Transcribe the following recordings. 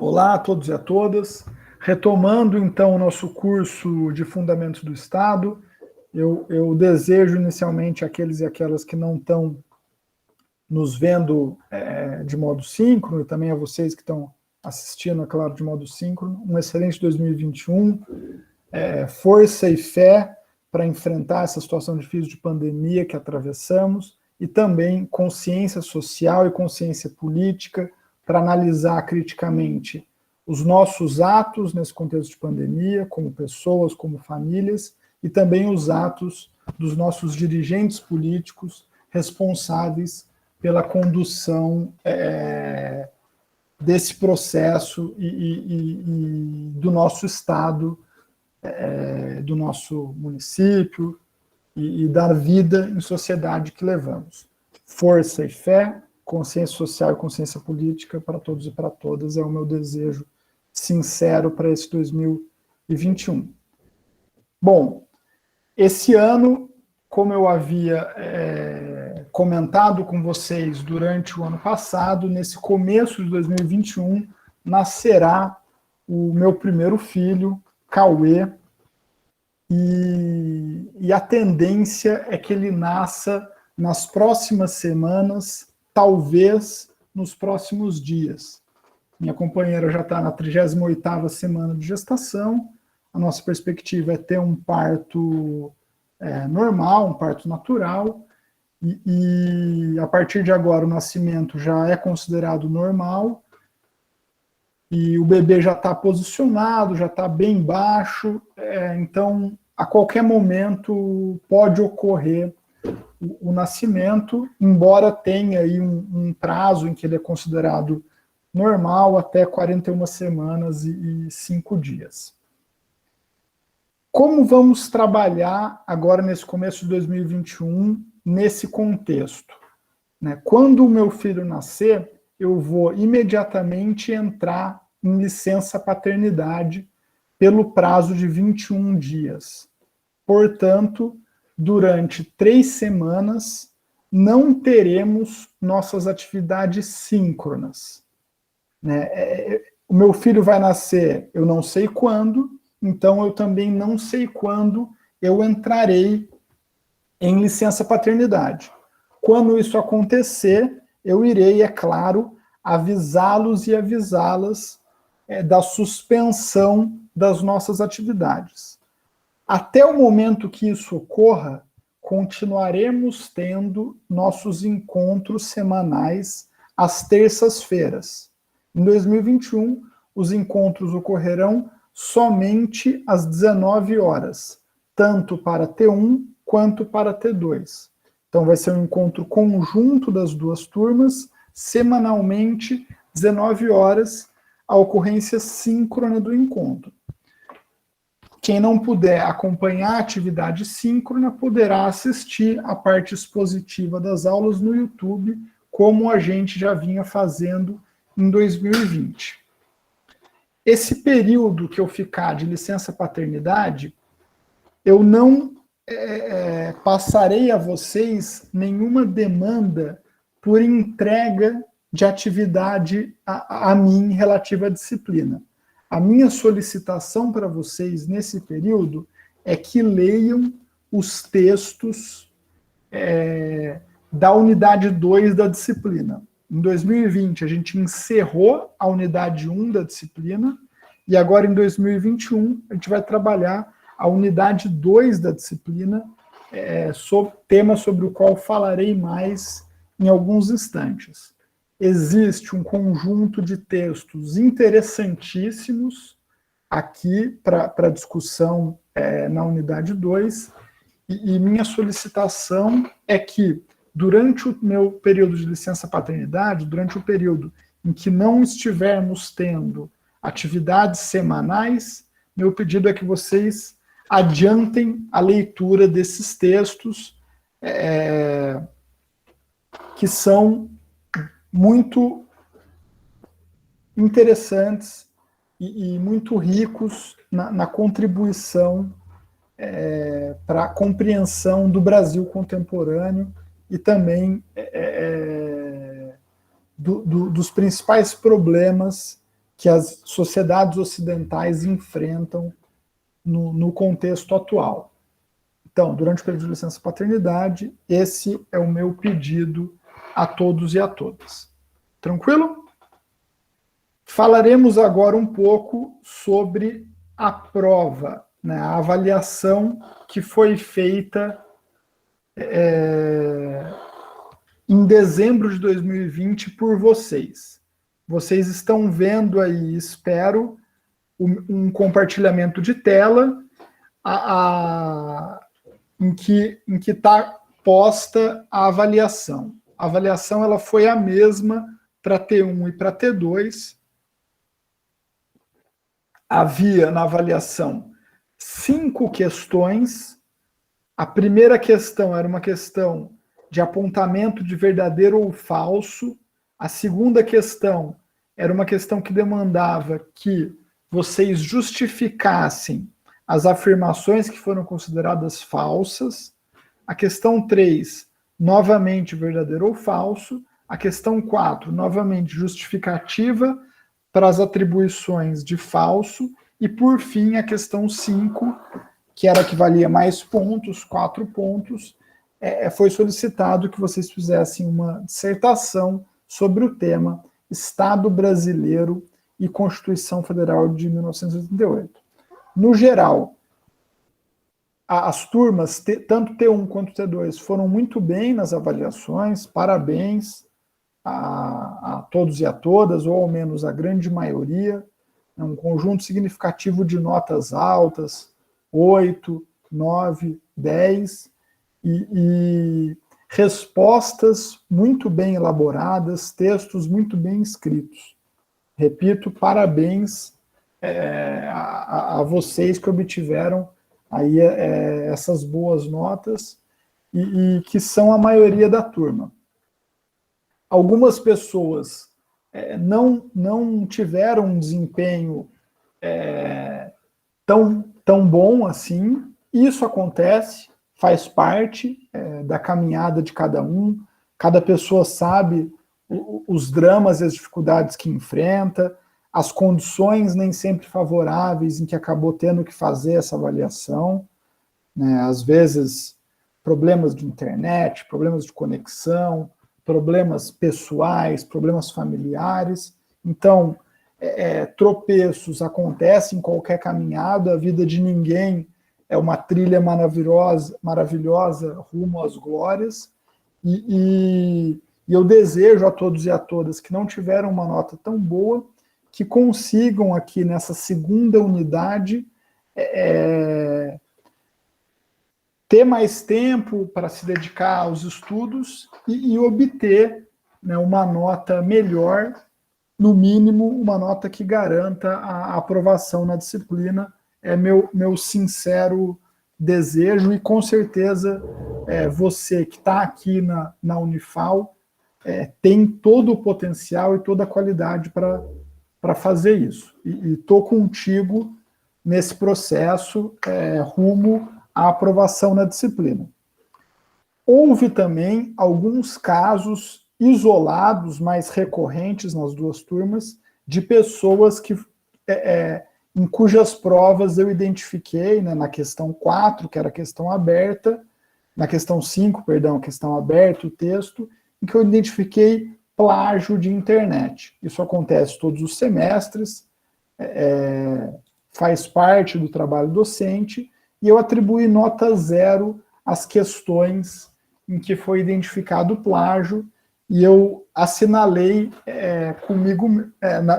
Olá a todos e a todas. Retomando então o nosso curso de Fundamentos do Estado, eu desejo inicialmente àqueles e aquelas que não estão nos vendo de modo síncrono, e também a vocês que estão assistindo, é claro, de modo síncrono, um excelente 2021, força e fé para enfrentar essa situação difícil de pandemia que atravessamos, e também consciência social e consciência política para analisar criticamente os nossos atos nesse contexto de pandemia, como pessoas, como famílias, e também os atos dos nossos dirigentes políticos responsáveis pela condução desse processo e do nosso Estado, do nosso município e da vida em sociedade que levamos. Força e fé, consciência social e consciência política para todos e para todas é o meu desejo sincero para esse 2021. Bom, esse ano, como eu havia comentado com vocês durante o ano passado, nesse começo de 2021, nascerá o meu primeiro filho, Cauê, e a tendência é que ele nasça nas próximas semanas, talvez nos próximos dias. Minha companheira já está na 38ª semana de gestação, a nossa perspectiva é ter um parto normal, um parto natural, e a partir de agora o nascimento já é considerado normal, e o bebê já está posicionado, já está bem baixo, então a qualquer momento pode ocorrer o nascimento, embora tenha aí um prazo em que ele é considerado normal até 41 semanas e 5 dias. Como vamos trabalhar agora nesse começo de 2021, nesse contexto? Quando o meu filho nascer, eu vou imediatamente entrar em licença paternidade pelo prazo de 21 dias. Portanto, durante 3 semanas, não teremos nossas atividades síncronas. O meu filho vai nascer, eu não sei quando, então eu também não sei quando eu entrarei em licença paternidade. Quando isso acontecer, eu irei, é claro, avisá-los e avisá-las da suspensão das nossas atividades. Até o momento que isso ocorra, continuaremos tendo nossos encontros semanais às terças-feiras. Em 2021, os encontros ocorrerão somente às 19 horas, tanto para T1 quanto para T2. Então vai ser um encontro conjunto das duas turmas, semanalmente, 19 horas, a ocorrência síncrona do encontro. Quem não puder acompanhar a atividade síncrona poderá assistir a parte expositiva das aulas no YouTube, como a gente já vinha fazendo em 2020. Esse período que eu ficar de licença paternidade, eu não passarei a vocês nenhuma demanda por entrega de atividade a mim relativa à disciplina. A minha solicitação para vocês nesse período é que leiam os textos da unidade 2 da disciplina. Em 2020, a gente encerrou a unidade 1 da disciplina, e agora em 2021, a gente vai trabalhar a unidade 2 da disciplina, tema sobre o qual falarei mais em alguns instantes. Existe um conjunto de textos interessantíssimos aqui para discussão na unidade 2, e minha solicitação é que, durante o meu período de licença paternidade, durante o período em que não estivermos tendo atividades semanais, meu pedido é que vocês adiantem a leitura desses textos, que são muito interessantes e muito ricos na contribuição para a compreensão do Brasil contemporâneo e também dos principais problemas que as sociedades ocidentais enfrentam no contexto atual. Então, durante o período de licença-paternidade, esse é o meu pedido a todos e a todas. Tranquilo? Falaremos agora um pouco sobre a prova, né, a avaliação que foi feita em dezembro de 2020 por vocês. Vocês estão vendo aí, espero, um compartilhamento de tela em que está posta a avaliação. A avaliação ela foi a mesma para T1 e para T2. Havia na avaliação 5 questões. A primeira questão era uma questão de apontamento de verdadeiro ou falso. A segunda questão era uma questão que demandava que vocês justificassem as afirmações que foram consideradas falsas. A questão 3, novamente verdadeiro ou falso. A questão 4, novamente justificativa para as atribuições de falso. E, por fim, a questão 5, que era a que valia mais pontos, 4 pontos, foi solicitado que vocês fizessem uma dissertação sobre o tema Estado Brasileiro e Constituição Federal de 1988. No geral, as turmas, tanto T1 quanto T2, foram muito bem nas avaliações, parabéns a todos e a todas, ou ao menos a grande maioria, é um conjunto significativo de notas altas, 8, 9, 10, e respostas muito bem elaboradas, textos muito bem escritos. Repito, parabéns a vocês que obtiveram aí essas boas notas e que são a maioria da turma. Algumas pessoas não tiveram um desempenho tão bom assim. Isso acontece, faz parte da caminhada de cada um. Cada pessoa sabe os dramas e as dificuldades que enfrenta, as condições nem sempre favoráveis em que acabou tendo que fazer essa avaliação, né? Às vezes, problemas de internet, problemas de conexão, problemas pessoais, problemas familiares. Então, tropeços acontecem em qualquer caminhada, a vida de ninguém é uma trilha maravilhosa rumo às glórias, e eu desejo a todos e a todas que não tiveram uma nota tão boa, que consigam aqui nessa segunda unidade ter mais tempo para se dedicar aos estudos e obter, né, uma nota melhor, no mínimo uma nota que garanta a aprovação na disciplina. É meu sincero desejo, e com certeza você que está aqui na Unifal tem todo o potencial e toda a qualidade para fazer isso. E estou contigo nesse processo rumo à aprovação na disciplina. Houve também alguns casos isolados, mais recorrentes nas duas turmas, de pessoas em cujas provas eu identifiquei, né, na questão 4, que era a questão aberta, na questão 5, perdão, a questão aberta, o texto, em que eu identifiquei plágio de internet. Isso acontece todos os semestres, faz parte do trabalho docente, e eu atribuí nota 0 às questões em que foi identificado plágio, e eu assinalei comigo,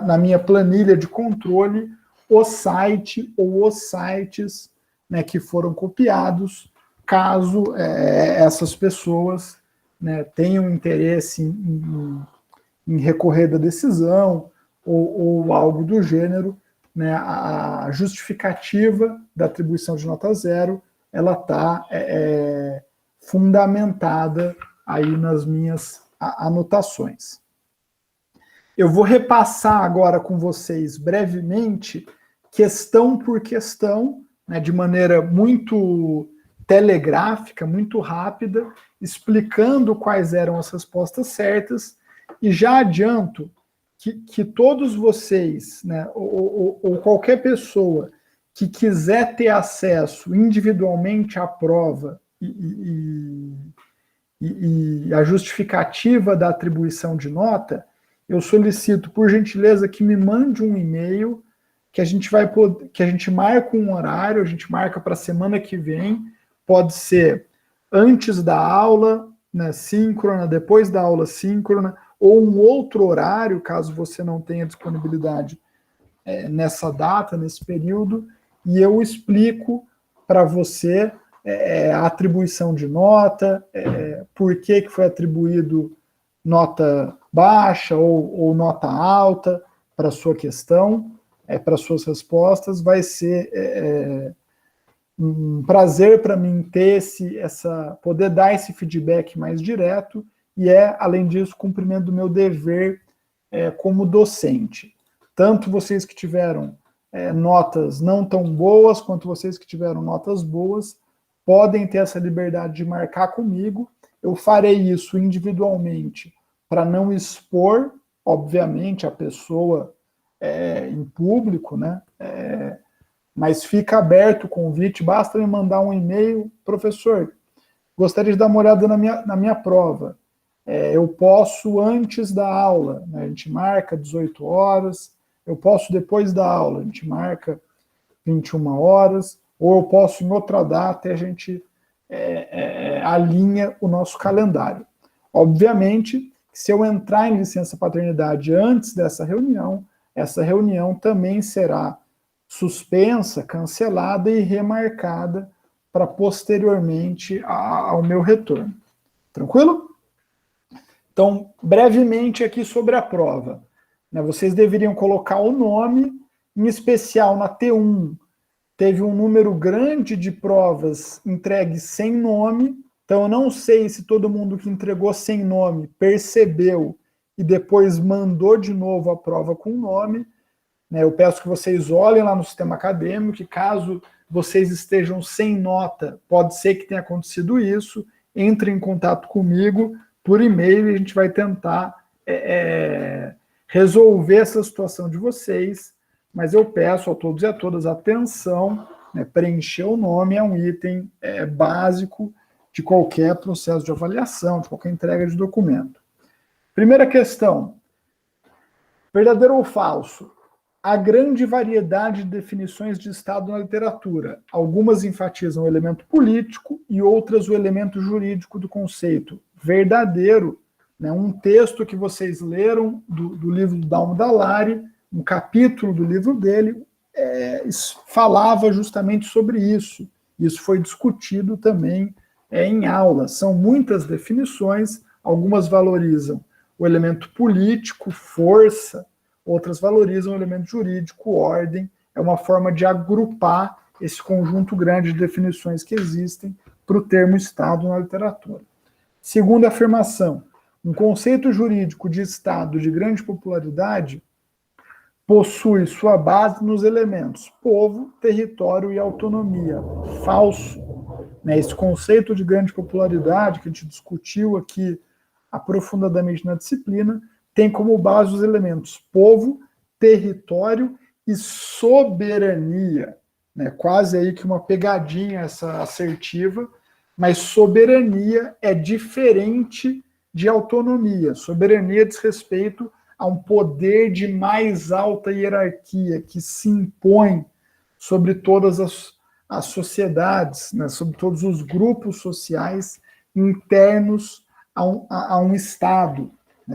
na minha planilha de controle, o site ou os sites, né, que foram copiados, caso essas pessoas, né, tenham interesse em recorrer da decisão ou algo do gênero, né, a justificativa da atribuição de nota 0, ela está fundamentada aí nas minhas anotações. Eu vou repassar agora com vocês brevemente, questão por questão, né, de maneira muito telegráfica, muito rápida, explicando quais eram as respostas certas, e já adianto que todos vocês, né, ou qualquer pessoa que quiser ter acesso individualmente à prova e a justificativa da atribuição de nota, eu solicito, por gentileza, que me mande um e-mail que a gente que a gente marca um horário, a gente marca para a semana que vem, pode ser antes da aula, né, síncrona, depois da aula síncrona, ou um outro horário, caso você não tenha disponibilidade nessa data, nesse período, e eu explico para você a atribuição de nota, por que foi atribuído nota baixa ou nota alta para a sua questão, para suas respostas. Vai ser um prazer para mim ter poder dar esse feedback mais direto e além disso, cumprimento do meu dever como docente. Tanto vocês que tiveram notas não tão boas, quanto vocês que tiveram notas boas, podem ter essa liberdade de marcar comigo. Eu farei isso individualmente para não expor, obviamente, a pessoa em público, né? Mas fica aberto o convite, basta me mandar um e-mail, professor, gostaria de dar uma olhada na minha prova. Eu posso antes da aula, né? A gente marca 18 horas, eu posso depois da aula, a gente marca 21 horas, ou eu posso em outra data e a gente alinha o nosso calendário. Obviamente, se eu entrar em licença paternidade antes dessa reunião, essa reunião também será suspensa, cancelada e remarcada para posteriormente ao meu retorno. Tranquilo? Então, brevemente aqui sobre a prova. Vocês deveriam colocar o nome, em especial na T1, teve um número grande de provas entregues sem nome, então eu não sei se todo mundo que entregou sem nome percebeu e depois mandou de novo a prova com nome. Eu peço que vocês olhem lá no sistema acadêmico, que caso vocês estejam sem nota, pode ser que tenha acontecido isso, entre em contato comigo por e-mail e a gente vai tentar resolver essa situação de vocês, mas eu peço a todos e a todas atenção, preencher o nome é um item básico de qualquer processo de avaliação, de qualquer entrega de documento. Primeira questão, verdadeiro ou falso? Há grande variedade de definições de Estado na literatura. Algumas enfatizam o elemento político e outras o elemento jurídico do conceito. Verdadeiro, um texto que vocês leram do livro do Dalmo Dallari, um capítulo do livro dele, falava justamente sobre isso. Isso foi discutido também em aula. São muitas definições, algumas valorizam o elemento político, força, outras valorizam o elemento jurídico, ordem. É uma forma de agrupar esse conjunto grande de definições que existem para o termo Estado na literatura. Segunda afirmação, um conceito jurídico de Estado de grande popularidade possui sua base nos elementos povo, território e autonomia. Falso. Esse conceito de grande popularidade que a gente discutiu aqui aprofundadamente na disciplina tem como base os elementos povo, território e soberania. Quase aí que uma pegadinha essa assertiva, mas soberania é diferente de autonomia. Soberania diz respeito a um poder de mais alta hierarquia que se impõe sobre todas as sociedades, sobre todos os grupos sociais internos a um Estado,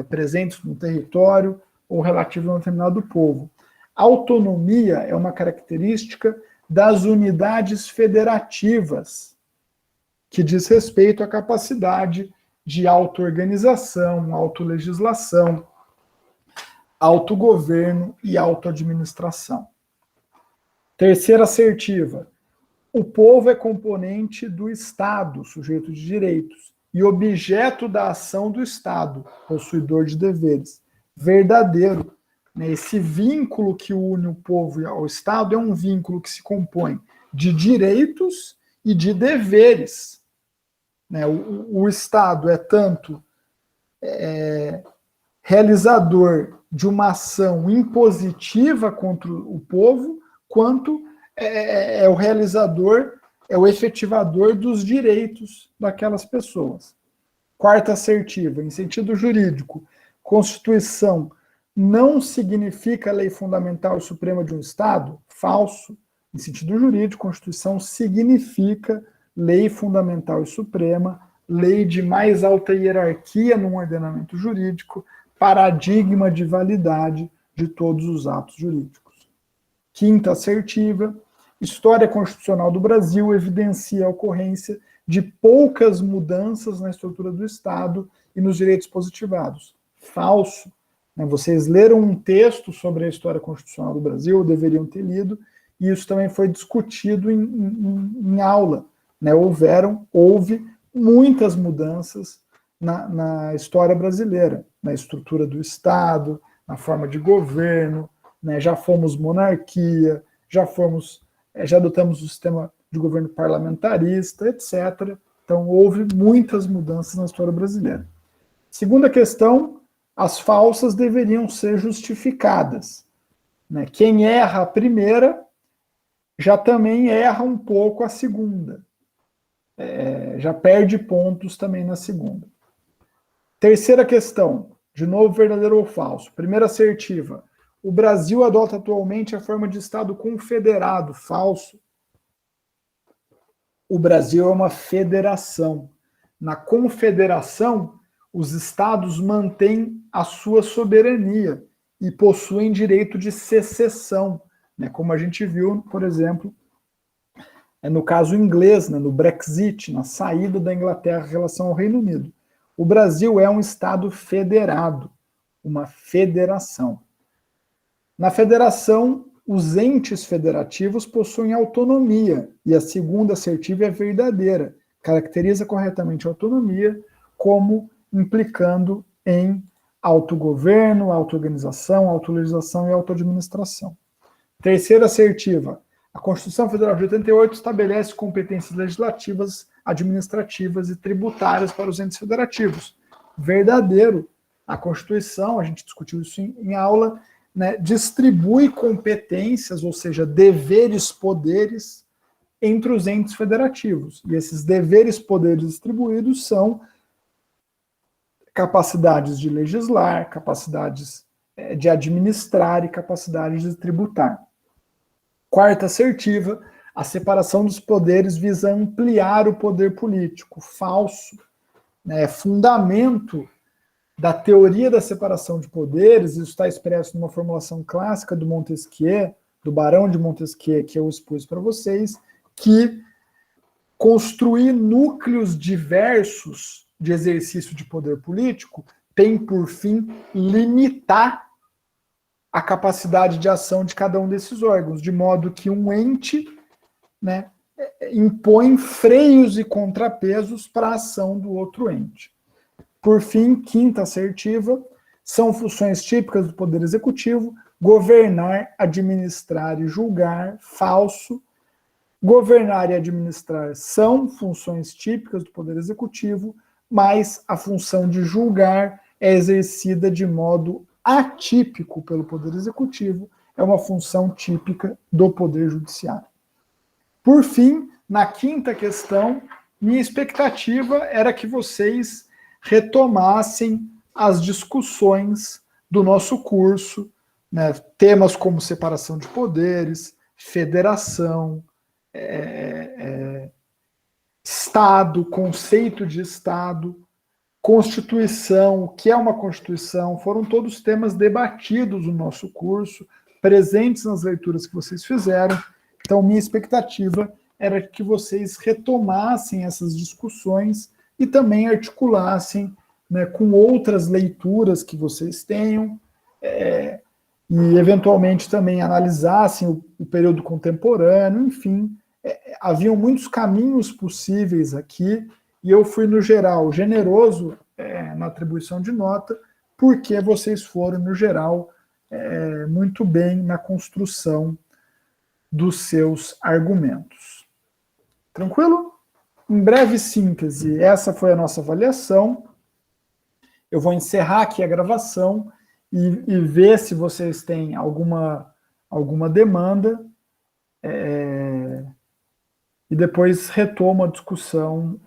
presentes no território ou relativo a um determinado povo. A autonomia é uma característica das unidades federativas, que diz respeito à capacidade de auto-organização, autolegislação, autogoverno e autoadministração. Terceira assertiva. O povo é componente do Estado, sujeito de direitos, e objeto da ação do Estado, possuidor de deveres. Verdadeiro. Esse vínculo que une o povo ao Estado é um vínculo que se compõe de direitos e de deveres. O Estado é tanto realizador de uma ação impositiva contra o povo, quanto é o realizador, é o efetivador dos direitos daquelas pessoas. Quarta assertiva, em sentido jurídico, Constituição não significa lei fundamental e suprema de um Estado? Falso. Em sentido jurídico, Constituição significa lei fundamental e suprema, lei de mais alta hierarquia num ordenamento jurídico, paradigma de validade de todos os atos jurídicos. Quinta assertiva, história constitucional do Brasil evidencia a ocorrência de poucas mudanças na estrutura do Estado e nos direitos positivados. Falso. Vocês leram um texto sobre a história constitucional do Brasil, ou deveriam ter lido, e isso também foi discutido em aula. Houve muitas mudanças na história brasileira, na estrutura do Estado, na forma de governo, já fomos monarquia, já adotamos o sistema de governo parlamentarista, etc. Então, houve muitas mudanças na história brasileira. Segunda questão, as falsas deveriam ser justificadas. Quem erra a primeira, já também erra um pouco a segunda. Já perde pontos também na segunda. Terceira questão, de novo, verdadeiro ou falso. Primeira assertiva, o Brasil adota atualmente a forma de Estado confederado. Falso. O Brasil é uma federação. Na confederação, os estados mantêm a sua soberania e possuem direito de secessão, como a gente viu, por exemplo, no caso inglês, no Brexit, na saída da Inglaterra em relação ao Reino Unido. O Brasil é um estado federado, uma federação. Na federação, os entes federativos possuem autonomia, e a segunda assertiva é verdadeira, caracteriza corretamente a autonomia como implicando em autogoverno, auto-organização, autolegislação e autoadministração. Terceira assertiva, a Constituição Federal de 88 estabelece competências legislativas, administrativas e tributárias para os entes federativos. Verdadeiro, a Constituição, a gente discutiu isso em aula, distribui competências, ou seja, deveres, poderes, entre os entes federativos. E esses deveres, poderes distribuídos são capacidades de legislar, capacidades de administrar e capacidades de tributar. Quarta assertiva, a separação dos poderes visa ampliar o poder político. Falso. Fundamento da teoria da separação de poderes, isso está expresso numa formulação clássica do Montesquieu, do Barão de Montesquieu, que eu expus para vocês, que construir núcleos diversos de exercício de poder político tem por fim limitar a capacidade de ação de cada um desses órgãos, de modo que um ente impõe freios e contrapesos para a ação do outro ente. Por fim, quinta assertiva, são funções típicas do Poder Executivo, governar, administrar e julgar. Falso. Governar e administrar são funções típicas do Poder Executivo, mas a função de julgar é exercida de modo atípico pelo Poder Executivo, é uma função típica do Poder Judiciário. Por fim, na quinta questão, minha expectativa era que vocês retomassem as discussões do nosso curso, temas como separação de poderes, federação, Estado, conceito de Estado, Constituição, o que é uma Constituição, foram todos temas debatidos no nosso curso, presentes nas leituras que vocês fizeram. Então, minha expectativa era que vocês retomassem essas discussões e também articulassem com outras leituras que vocês tenham, e eventualmente também analisassem o período contemporâneo, enfim, haviam muitos caminhos possíveis aqui, e eu fui, no geral, generoso na atribuição de nota, porque vocês foram, no geral, muito bem na construção dos seus argumentos. Tranquilo? Em breve síntese, essa foi a nossa avaliação. Eu vou encerrar aqui a gravação e ver se vocês têm alguma demanda, e depois retomo a discussão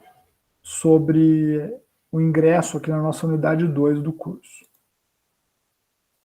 sobre o ingresso aqui na nossa unidade 2 do curso.